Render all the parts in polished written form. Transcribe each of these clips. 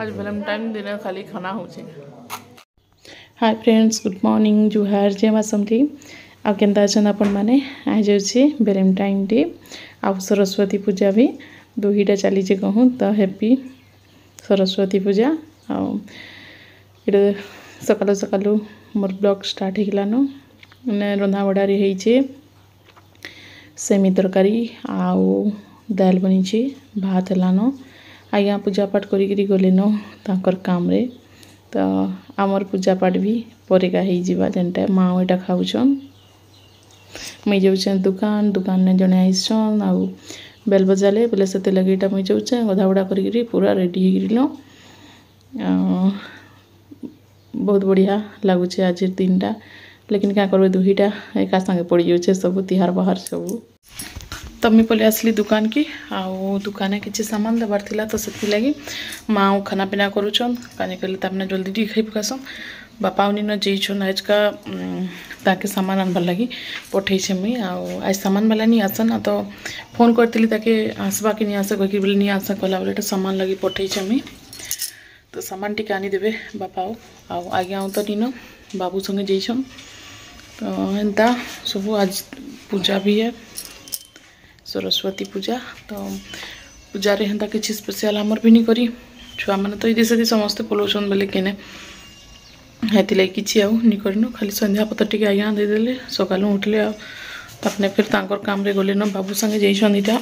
आज वैलेंटाइन दिन खाली खाना हो। हाय फ्रेंड्स, गुड मॉर्निंग, जुहार, जय माँ समधी। आ केंता अछन आपण माने? आज होछि वैलेंटाइन डे आ सरस्वती पूजा भी दुहीटा चली कहूँ तो हैप्पी सरस्वती पूजा। आ सकालू सकालू मोर ब्लॉग स्टार्ट हो रंधा बड़ारी होइछे सेमी तरकारी आउ दाल बनी भात हलान आज्ञा पूजा पाठ करी गलेन तांकर काम रे। तो आमर पूजा पाठ भी परेका हो जेनटा माँ एटा खाऊन मुई जाऊँ दुकान ने जड़े आईसन आउ बेल बजाले बोले से लगे इटा मुई जाऊँ गधा बुड़ा करी पूरा रेडी हो बहुत बढ़िया लगुच आज दिनटा। लेकिन क्या कर दुहीटा एका संगे पड़ जाऊे सब तिहार बाहर सब। तो मुझे पलि आसली दुकान की आउ दुकान किसी सामान देवार थिला तो से लगी माँ खाना पीना करुचन कानी कहले तापने जल्दी टी खाई पकासन। बापा उन जेछन आज का ताके सामान आनबार लगी पठे मुई आज सामान वाला नहीं आसन तो फोन करी ताके आसबा कि नहीं आस कह बोले नहीं आस कहला बोले सामान लगी पठे मुई। तो सामान टी आनीदेवे बापा आउ आज्ञा तो नीन बाबू संगे जेछन। तो एंता सब आज पूजा भी है सरस्वती पूजा। तो पूजा रे हेन्ता किसी स्पेशल आमर भी नहीं करी छुआ मैंने तो ये से समस्ते पलाउन बोले केने हेती लगे किसी आउ नहीं करन खाली संध्या पत्र टी आज्ञा देदेले सकालू उठले आपने फिर तांकर काम रे गले न बाबू संगे जाइछन इटा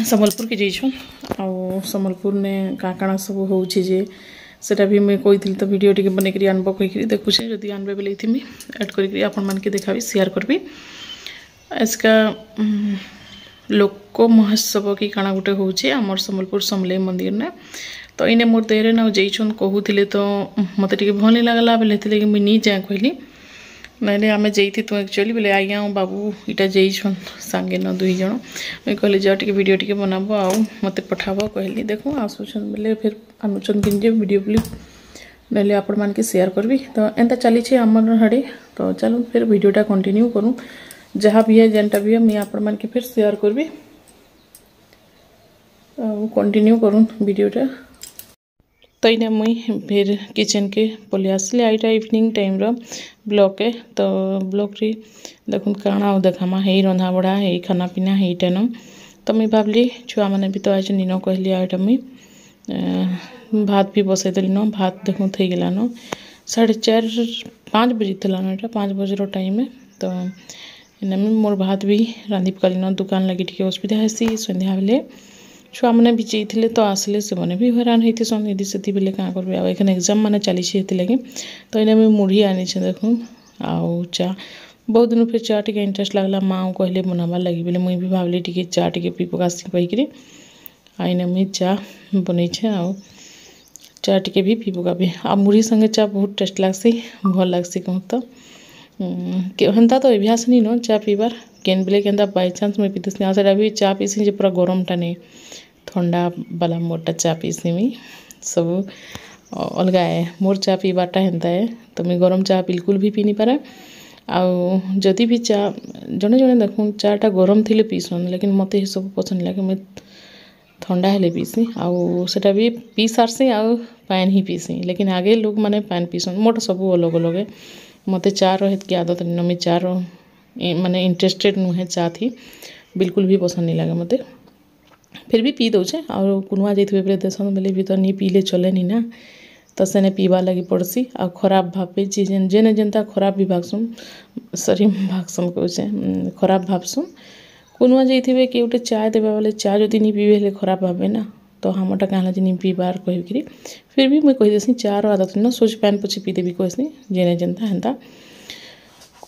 सम्बलपुर के जाइछन आउ सम्बलपुर ने काଣା सब होउछि जे सेटा भी मैं कही तो वीडियो टी बनैक आनब कहीकि देखुचे जदि आनबे बोले थी एड करके आपण मानके देखाबी शेयर करबी। इसका लोक महोत्सव कि काଣା गुटे होउछि हमर सम्बलपुर समलेई मंदिर ने। तो इने मोर देहरे ना जाइछन कहूथिले तो मते टिके भल नहीं लागला बोले कि मुई नहीं जाए कहली नाइले आमे जाइथि तो एक्चुअली बोले आज्ञा बाबू इटा जाइछन संगे न दुई जण मुई कहली जा टिके वीडियो टिके बनाबो आउ मते पठाबो कहली देखो आसुछन बोले फिर अनुचन किन जे वीडियो क्लिप नाइले आपण मान के शेयर करबी। तो एंता चली छे हमर हडे। तो चलो फिर वीडियोटा कंटिन्यू करूँ जहाँ भी है जेनटा भी है मैं आपण मान के फिर शेयर करबी कंटिन्यू करूँ वीडियोटा। तो इने मुई फिर किचन के पलि आसली आईटा इवनिंग टाइम रो ब्लॉग के। तो ब्लॉग रे देखुन काଣା देखामा हे रंधा बड़ा हे खाना पीना हेटा न। तो मुई भाबली छुआ मैंने भी तो आज नीन कहली आईटा मुई भात भी बसई देली न भात देखूँ थी गला न 4:30-5 बजे थला न एटा 5 बजे टाइम है। तो इने मोर भात भी रांधि पकाली न दुकान लगी टिके असुविधा हेसी संध्या बेले छुआ मैंने भी जाइए तो आसले से मैंने भी हैरान होती सन यदि से बेले क्या करें आखने एग्जाम मैंने चली लगे। तो इन्हें मुझे मुढ़ी आनी देखूँ आउ चा बहुत दिन फिर चा टे इंटरेस्ट लगला माँ कहले बनाबार लगी बोले मुई भी भावली टे चा टे पी पकासी कहीकि आईने मुई चा बन आउ चा टे भी पी पकाबी आ मुढ़ी संगे चा बहुत टेस्ट लगसी भल लगसी कहूँ तो हेन्ता तो अभ्यास नहीं न चा पीबार केन बेले के बाईचान्स मुझे पीते आ भी चा पीसी जे पूरा गरमटा नहीं ठंडा वाला मोटा चा पीसी मुई सब अलग है मोर चा पीबारटा हेन्ता है। तो मुझे गरम चा बिल्कुल भी पी नहीं पारे आउ जदि भी चा जड़े जड़े देखूँ चाटा गरम थी पीसन लेकिन मत सब पसंद लगे मुझे ठंडा हेले पीसी आउ सेटा भी पी सारसी आउ पान ही पीसी। लेकिन आगे लोग माने पान पीसन मोटा सब अलग अलग है मत चार हेतकी आदत नहीं मैं चार माने इंटरेस्टेड नुहे चा थी बिल्कुल भी पसंद नहीं लगे मत फिर भी पी दौचे और कुनुआ जाइए बोले देसन बोले भी तो नहीं पीले चले नहीं ना। तो सेने पीवा लगी पड़सी आ खराब भावे जेने जेनता खराब भी भागसुन सरी भागसन कहे खराब भावसुन कुनुआ जाइए कि गोटे चाय देवा बोले चा जदि नहीं पीबे हेले खराब भावे ना। तो हमटा क्या नहीं पीबार कहीकि फिर भी मुझे कहीदेसी चार आदत न सोच पैन पछे पीदेवी कहसी जेने जेनता हेन्ता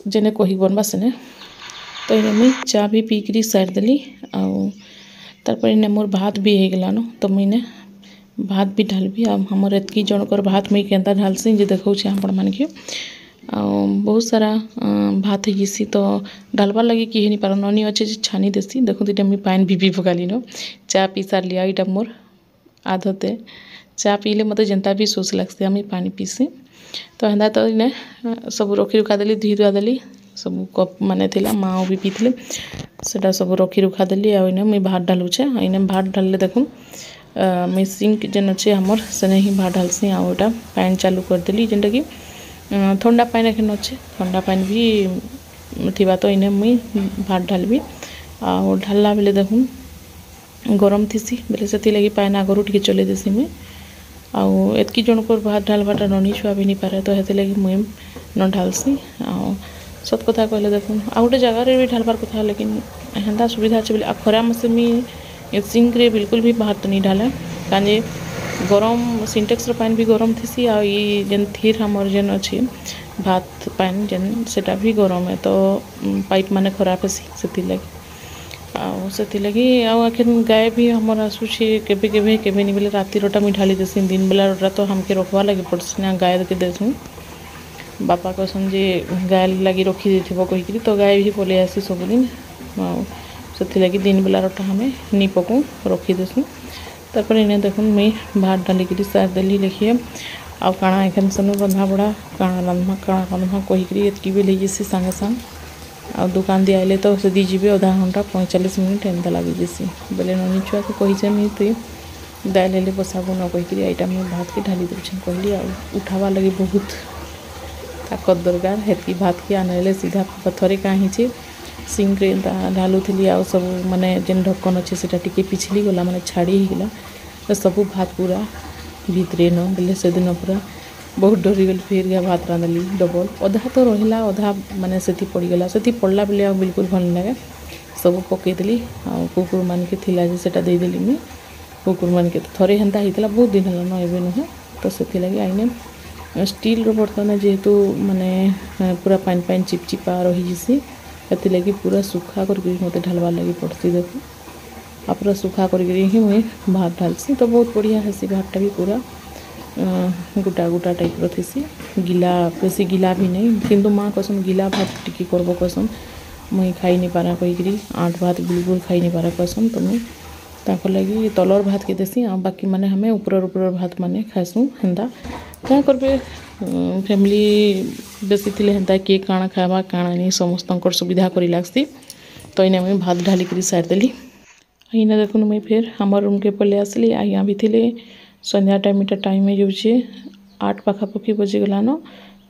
जेने कही बनबा सेने। तो इन्हें मुई चा भी पीकरी सार देली आउ तारपर इन्हें मोर भात भी हो गला न। तो मुझे भात भी ढालबी आ हमर एतकी जनकर भात मुई केन्ता ढालसी जे देखौछे आपण मानके बहुत सारा भात होइसी तो ढालबार लगी किए नहीं पार ननी अच्छे छानी देसी देखो इटा मुई पानी भी पी पकाली न चा पी सारली इटा मोर आदत है चा पीले मत जेनता भी सोच लगसी मुई पानी पीसी। तो हेन्दा तो इने सब रखी रुखा देली धुई धुआ देली सब कप माने थिला माँ भी पीते सेटा सब रखी रुखा देली आ इने मुई भात ढालुचे इने भात ढालले देखूँ मुई सिंक जेन अच्छे हमर सेने ही भात ढालसी आटा पैन चालू करदेली जेनटा कि ठंडा पैन एखन अच्छे ठंडा पैन भी थी तो इने मुई भात ढालबी आ ढालला बेले देखूँ गरम थीसी बेले से लगी पैन आगरू टे चले देसी मुई आतकी जनकर भात ढालवाटा ननी छुआ भी नहीं पारे तो हेती लगी मुई न ढालसी आ सत कथा कहले देखूँ आ गोटे जगार भी ढालबार कथा लेकिन हेन्ता सुविधा अच्छे बोले खरा मासे मुई सिंक रे बिल्कुल भी भात नहीं ढाले काजे गरम सिंटेक्स पैन भी गरम थीसी आ जेन थीर हमर जेन अच्छे भात पैन जेन सेटा भी गरम है तो पाइप माने खराब है से लगी आखिर गाय भी हमर आसूचे केबे केबे केबे नहीं बोले राति रोटा मुई ढाली देसी दिन बेला रोटा तो हमके रखवा लगे पड़सी ना गाय के देसूँ बापा कहसन जे गाय लगी रखी देथिबो कहिकरी तो गाय भी पले आसी सबुदिन से लगी दिन बेला रोटा हमें नी पकू रखी देसूँ तापर इने देखुन मुई भात डालिकी सार देली देखिए आ काଣା एखन सनु रंधा बड़ा काଣା रांधमा कहिकरी एतकी बेले जैसी सांगे सांग आ दुकान दी आइले तो से दीजिए आधा घंटा 45 मिनट एंता लगी जैसी बेले ननी छुआ के कही मुई तुई दाल हेले बसाबू न कहिकरी आईटा मुई भात के ढाली देछन कहली आ उठावा लगी बहुत ताकत दरकार हेतकी भात के आनले सीधा पथरे कहीं सिंक रे ढालू थी आ सब माने जेन ढक्कन अच्छे से टिके पिछली गला माने छाड़ी ही गला तो सब भात पूरा भितरे न बोले से दिन पूरा बहुत डरी गली फिर गया भात रांधली डबल अधा तो रहा अधा माने से पड़गला से पड़ला बेले आ बिल्कुल भल लगे सब पकईदेली आ कुकुर मान के थिला जे सेटा देदेली मुई कुकुर मान के थरे हेन्ता होता बहुत दिन है न एबे नुहे तो से लगी आईने स्टील रो बर्तन जेहेतु माने पूरा पानी पानी चिपचिपा रही जैसी हेती लगी पूरा सुखा करके मत ढालवार लगी पड़ती देखो आ पूरा सुखा करके ही मुई भात ढालसी तो बहुत बढ़िया हेसी भातटा भी पूरा गोटा गोटा टाइप थी गिला बेसी गिला भी नहीं किंतु माँ कसम गिला भात टिकी करब कसम मुई खाई नहीं पारा कहीकि आठ भात बिल्कुल खाई नहीं पारा कसम तो मुई ताको लगी तलर भात के देसी आ बाकी माने हमें ऊपर भात माने खाइसूँ हेन्ता क्या करबे फैमिली बेसी थिले हेन्ता किए काଣା खावा काଣା नहीं समस्त सुविधा करी लागसी तो इने मुई भात ढालिकी सारदेली इने देखुन मुई फिर हमर रूम के पले आसली आइया भी थिले संध्या टाइम इटा टाइम हो जाऊे 8 पाखापाखि बजीगलान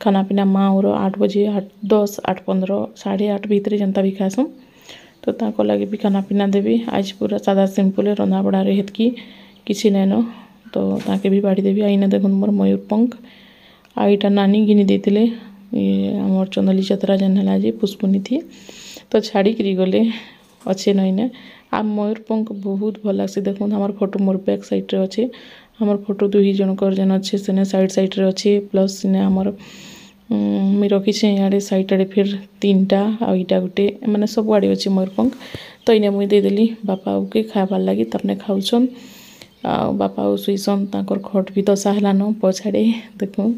खाना पीना माँ और 8 बजे 8:10 8:15 8:30 भितर जनता भी खाएसूँ तो ताको लगे भी खाना पीना देवी आज पूरा सादा सिंपल रंधा बड़ा हेतकी किसी नैन तो ताके भी बाड़ी देवी आईना देखुन मोर मयूरपंख आईटा नानी घिनी देते आमर चंदली चतरा जेन है जे पुष्पनी थी तो छाड़ी करी गले अच्छे नईने आ मयूरपंख बहुत भल लगे देखुन हमार फोटो मोर बैक साइड रे अच्छे हमार फोटो दुई जनकर जेन अच्छे सेने साइड साइड रे अच्छे प्लस सेने हमार मुई रखी इे साइड आड़े फिर 3टा आईटा गोटे मैंने सब आड़े अच्छे मयूरपंख तो इने मुई देदेली बापा के खाबार लगी तपने खाऊन आ बापा शुईसन ताकर खट भी दशा है पछाड़े देखूँ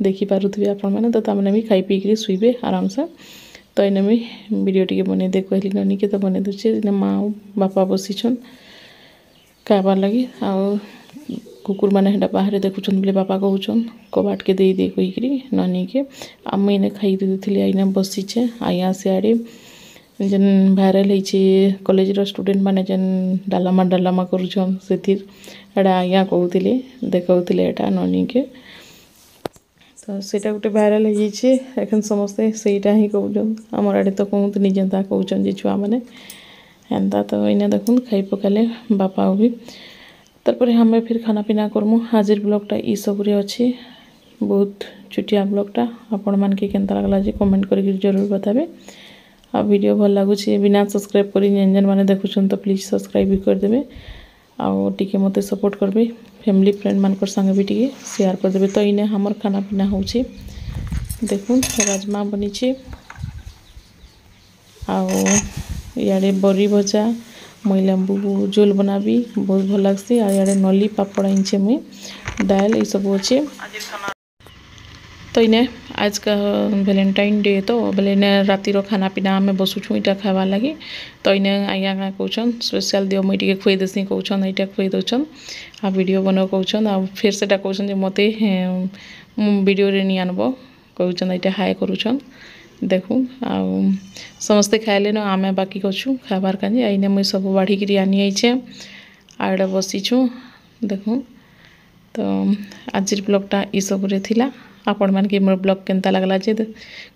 देखिपे आपण मैंने तो तमें भी खाई पीकरी शुवे आराम से तो इने मुई वीडियो टी बने दे कहली ननी के तो बने दूचे माँ बापा बसीछन खाबार लगी आ कुकुर मैंने हेटा बाहर देखुन बोले बापा कहून कबाट के दे दे कहीकि ननी के आ मुझे खाई देती आईना बसीचे आइया सियाड़े जेन भाइराल होती कॉलेज स्टूडेंट माने जेन डालामा करुछन से आइया कहते देखते एटा ननी के तो सेटा गोटे भाइराल होखन समस्ते सेटा ही कहून आमर आड़े तो कहते जेनता कहून जे छुआ मैंने हेन्ता तो इना देखुन खाई पकाले बापा भी तारपर हमें फिर खाना पीना करमु हाजिर ब्लॉगटा ई सबरे अच्छे बहुत छुटिया ब्लॉगटा आपण मान के केनता लागला जे कमेंट करके जरूर बताबे आ वीडियो भल लागुचे बिना सब्सक्राइब करी जेन माने देखुछन तो प्लीज सब्सक्राइब भी कर देबे आ टिके मते सपोर्ट करबे फैमिली फ्रेंड मानकर संगे भी टिके शेयर कर देबे तो इने हमर खाना पीना होउचे देखुन राजमा बनीचे आ याडे बरी भजा मुई लेंबू झोल बनाबी बहुत भल लगसी आ याडे नली पापड़ आनचे मुई दाल ये सब अच्छे तो इने आज का वैलेंटाइन डे तो बोले रातिर खाना पीना आम बसुछू इटा खावार लगी तो इने आइया क्या कौन स्पेशल दियो मुई खुई देसी कौन यहाँ खुई दौन आ वीडियो बनो कौन आ फिर से कौन मत वीडियो रे नहीं आनब कौन यहाँ हाय करुछन देखूँ आ समस्ते खाइले न आमे बाकी कछु खाबार काजे आईने मुई सब बाढ़ी आनी आईचे आड़े बसीछू देखो तो आज ब्लॉगटा ई सब थिला आपण मान के मोर ब्लॉग केनता लागला जे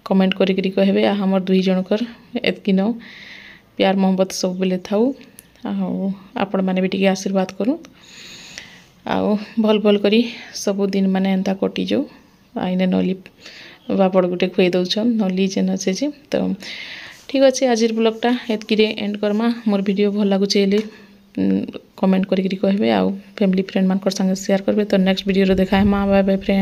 कमेंट करी कहबे आ हमर दुई जनकर एतकी न प्यार मोहब्बत सब बेले थाउ आपण माने भी टिके आशीर्वाद करू आउ भल भल करी सब दिन माने एंता कटि जो आइने नली बापड़ गुटे खुई दउछन नली जेन अच्छे जे तो ठीक अच्छे आज ब्लॉगटा एतकी एंड करमा मोर वीडियो भल लागुचे कमेंट करी कहबे आउ फैमिली फ्रेंड मान संगे शेयर करबे तो नेक्स्ट वीडियो रे देखा है। Bye bye friend.